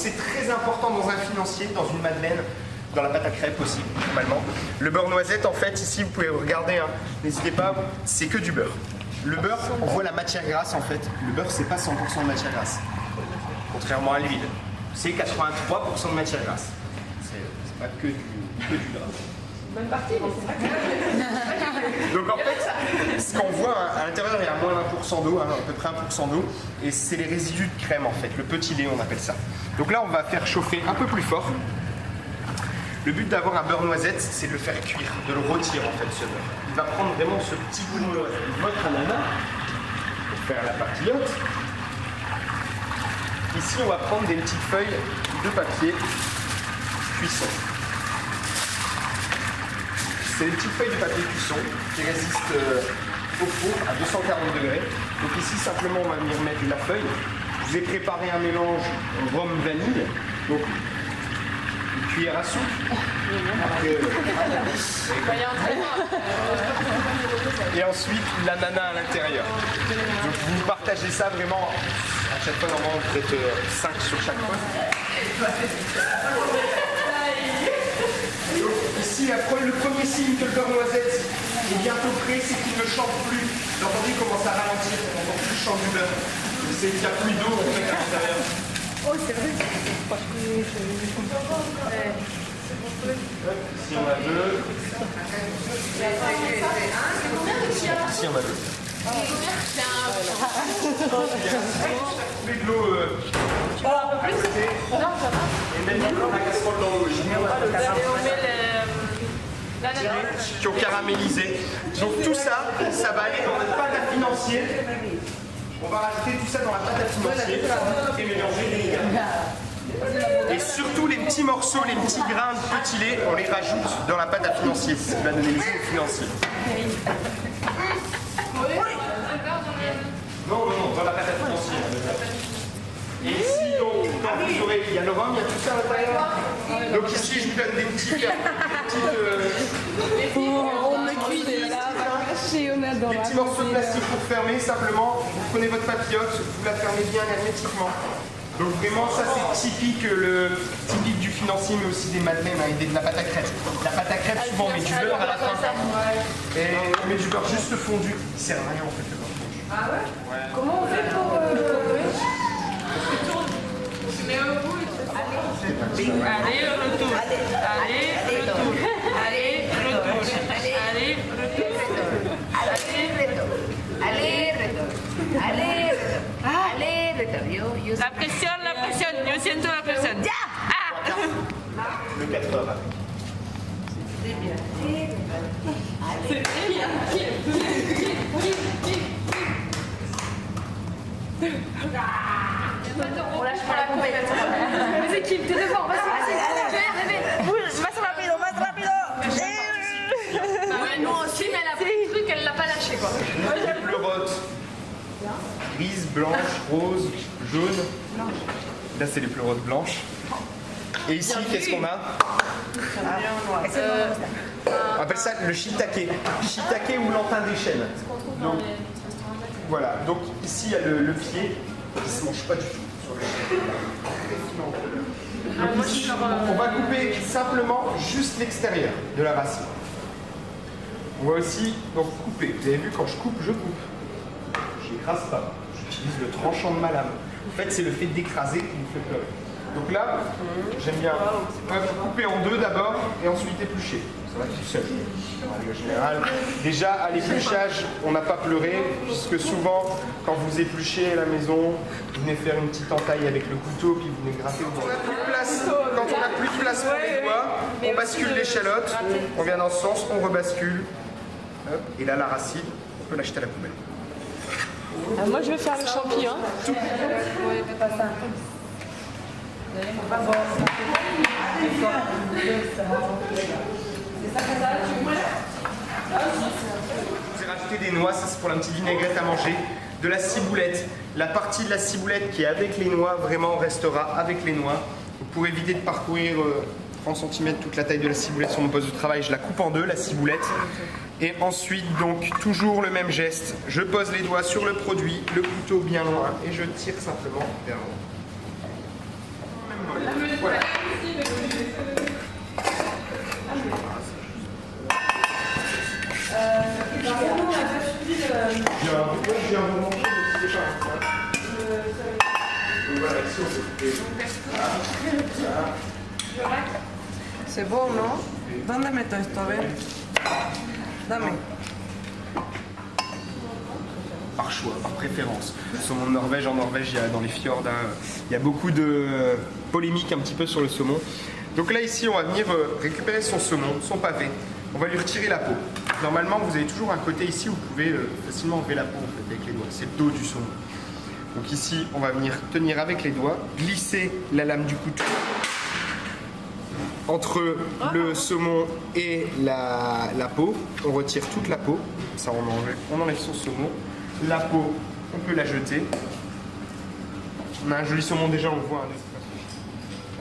c'est très important dans un financier, dans une madeleine, dans la pâte à crêpes aussi, normalement. Le beurre noisette, en fait, ici, vous pouvez regarder, hein, n'hésitez pas, c'est que du beurre. Le beurre, on voit la matière grasse, en fait. Le beurre, c'est pas 100% de matière grasse, contrairement à l'huile. C'est 83% de matière grasse. C'est pas que du gras. Bonne partie, mais c'est pas que... Donc en fait, ce qu'on voit à l'intérieur, il y a moins d'1% d'eau, hein, à peu près 1% d'eau, et c'est les résidus de crème en fait, le petit lait on appelle ça. Donc là on va faire chauffer un peu plus fort. Le but d'avoir un beurre noisette, c'est de le faire cuire, de le rôtir en fait ce beurre. Il va prendre vraiment ce petit goût de noisette. Votre ananas, pour faire la papillote. Ici on va prendre des petites feuilles de papier cuisson. C'est des petites feuilles de papier cuisson qui résistent au four à 240 degrés. Donc ici, simplement, on va venir mettre la feuille. Je vous ai préparé un mélange rhum-vanille. Donc, une cuillère à soupe. Après, et ensuite, l'ananas à l'intérieur. Donc, vous partagez ça vraiment. À chaque fois, normalement, vous faites 5 sur chaque fois. Ici, le premier signe que le beurre noisette est bientôt prêt, c'est qu'il ne chante plus. L'entendez, il commence à ralentir, on n'entend plus le chant du beurre. C'est qu'il n'y a plus d'eau en fait à l'intérieur. Oh, c'est vrai. Ici, on a deux. Ici, on a deux. Plus de l'eau. Et même la casserole dans l'eau. Qui ont caramélisé. Donc tout ça, ça va aller dans la pâte à financier. On va rajouter tout ça dans la pâte à financier et mélanger délicatement. Et surtout les petits morceaux, les petits grains de petit lait, on les rajoute dans la pâte à financier. C'est ce qui va donner le goût financier. Non, dans la pâte à financier. Et ici, donc, quand vous aurez, il y a le rhum, il y a tout ça à l'intérieur. Donc ici, je vous donne des petites On a cuit des petits morceaux de plastique pour fermer. Simplement, vous prenez votre papillote, vous la fermez bien hermétiquement. Donc vraiment, ça c'est typique du financier, mais aussi des madeleines et de la pâte à crêpes. La pâte à crêpes, souvent, on met du beurre à la fin. Et on met du beurre juste fondu. Il sert à rien en fait, le beurre fondu. Ah ouais, comment on fait pour... Tu mets au bout et tu fais... Allez, retour. Allez, retour. Allez, retour. Allez, retour. La pression, yo siento la presión. ¡Ya! Le 4 heures. C'est bien. C'est bien. On lâche pas la compète. Vas-y, Kim, t'es devant. Vas-y. Más rápido. Ouais, nous aussi, mais elle a pris le truc, elle l'a pas lâché, quoi. Les pleurotes. Grise, blanche, rose, jaune. Là, c'est les pleurotes blanches. Et ici, qu'est-ce qu'on a? On appelle ça le shiitake. Shiitake ou lantin des chênes. Donc, voilà. Donc ici, il y a le pied qui ne se mange pas du tout. Donc ici, on va couper simplement juste l'extérieur de la racine. On va aussi donc couper. Vous avez vu, quand je coupe, je coupe. Je n'écrase pas. J'utilise le tranchant de ma lame. En fait, c'est le fait d'écraser qui nous fait pleurer. Donc là, j'aime bien couper en deux d'abord et ensuite éplucher. Ça va tout seul. En règle générale, déjà à l'épluchage, on n'a pas pleuré, puisque souvent, quand vous épluchez à la maison, vous venez faire une petite entaille avec le couteau, puis vous venez gratter. Quand on n'a plus de place pour les doigts, on bascule l'échalote, on vient dans ce sens, on rebascule. Hop, et là, la racine, on peut l'acheter à la poubelle. Moi, je vais faire le champignon. Je vous ai rajouté des noix, ça c'est pour la petite vinaigrette à manger. De la ciboulette. La partie de la ciboulette qui est avec les noix, vraiment restera avec les noix. Pour éviter de parcourir 30 cm toute la taille de la ciboulette sur mon poste de travail, je la coupe en deux, la ciboulette. Et ensuite, donc, toujours le même geste. Je pose les doigts sur le produit, le couteau bien loin, et je tire simplement vers le haut. Même bol. J'ai un moment, mais c'est pas. Donc voilà, ici on peut couper. C'est bon, non? ¿Dónde meto esto? A ver. Dame. Par choix, par préférence. Saumon de Norvège, en Norvège, dans les fjords, il y a beaucoup de polémiques un petit peu sur le saumon. Donc là, ici, on va venir récupérer son saumon, son pavé. On va lui retirer la peau. Normalement, vous avez toujours un côté ici où vous pouvez facilement enlever la peau en fait, avec les doigts. C'est le dos du saumon. Donc ici, on va venir tenir avec les doigts, glisser la lame du couteau entre le saumon et la peau. On retire toute la peau. Ça, on enlève son saumon. La peau, on peut la jeter. On a un joli saumon déjà, on le voit.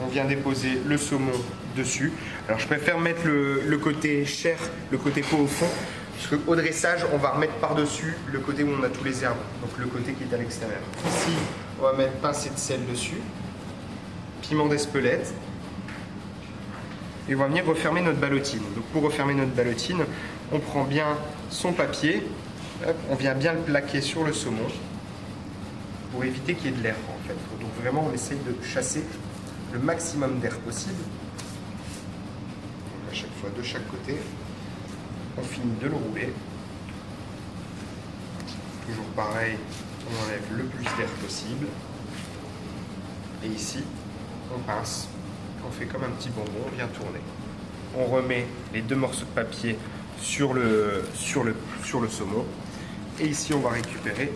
On vient déposer le saumon dessus. Alors je préfère mettre le côté chair, le côté peau au fond, parce qu'au dressage, on va remettre par-dessus le côté où on a tous les herbes, donc le côté qui est à l'extérieur. Ici, on va mettre pincée de sel dessus, piment d'Espelette, et on va venir refermer notre ballotine. Donc pour refermer notre ballotine, on prend bien son papier, hop, on vient bien le plaquer sur le saumon, pour éviter qu'il y ait de l'air en fait. Donc vraiment, on essaye de chasser le maximum d'air possible. Donc à chaque fois, de chaque côté, on finit de le rouler. Toujours pareil, on enlève le plus d'air possible. Et ici, on pince. On fait comme un petit bonbon, on vient tourner. On remet les deux morceaux de papier sur le saumon. Et ici, on va récupérer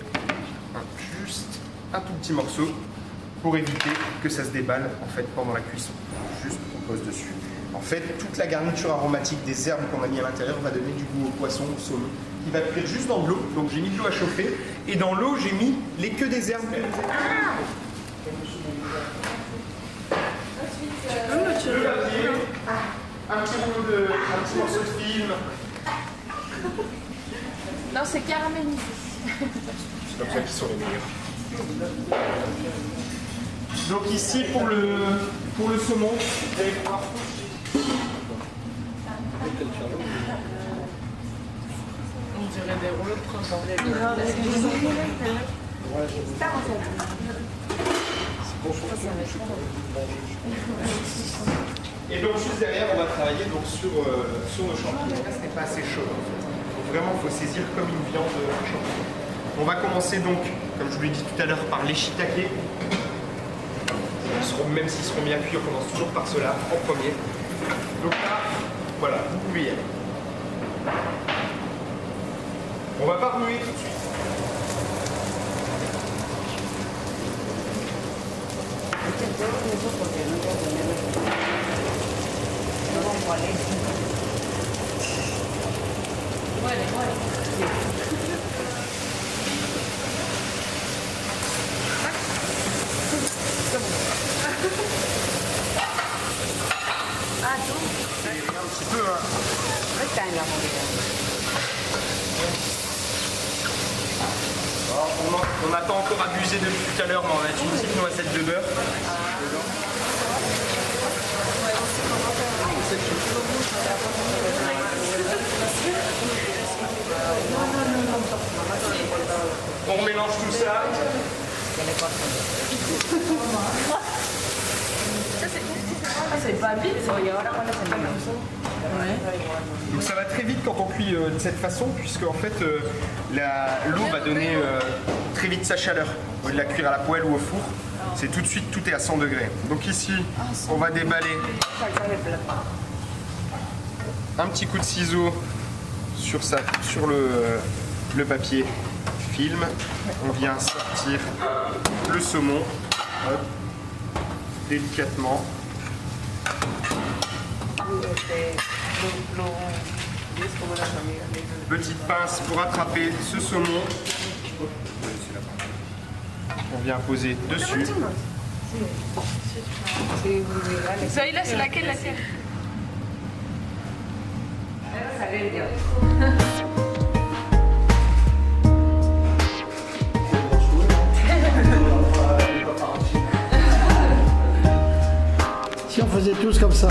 juste un tout petit morceau pour éviter que ça se déballe en fait pendant la cuisson. Juste on pose dessus. En fait, toute la garniture aromatique des herbes qu'on a mis à l'intérieur va donner du goût au poisson, au saumon, qui va cuire juste dans de l'eau. Donc j'ai mis de l'eau à chauffer et dans l'eau j'ai mis les queues des herbes. Le papier, un petit morceau de film. Non, c'est caramélisé. C'est comme ça qu'ils sont les meilleurs. Donc ici pour le saumon, vous allez pouvoir. On dirait des rouleaux de printemps. Et donc juste derrière, on va travailler donc, sur nos champignons. Là, ce n'est pas assez chaud. Donc, vraiment, il faut saisir comme une viande champignon. On va commencer donc, comme je vous l'ai dit tout à l'heure, par les shiitake. Même s'ils seront bien cuits, on commence toujours par cela en premier. Donc là, voilà, vous pouvez y aller. On va pas remuer tout de suite. Un petit peu, hein. Alors, on n'a pas encore abusé depuis tout à l'heure, mais on va mettre une petite noisette de beurre. On mélange tout ça. C'est pas vite. Donc ça va très vite quand on cuit de cette façon, puisque en fait l'eau va donner très vite sa chaleur. Au lieu de la cuire à la poêle ou au four, c'est tout de suite, tout est à 100 degrés. Donc ici, on va déballer un petit coup de ciseau sur le papier film. On vient sortir le saumon, hop, délicatement. Petite pince pour attraper ce saumon. On vient poser dessus. Celui-là, c'est laquelle? Si on faisait tous comme ça.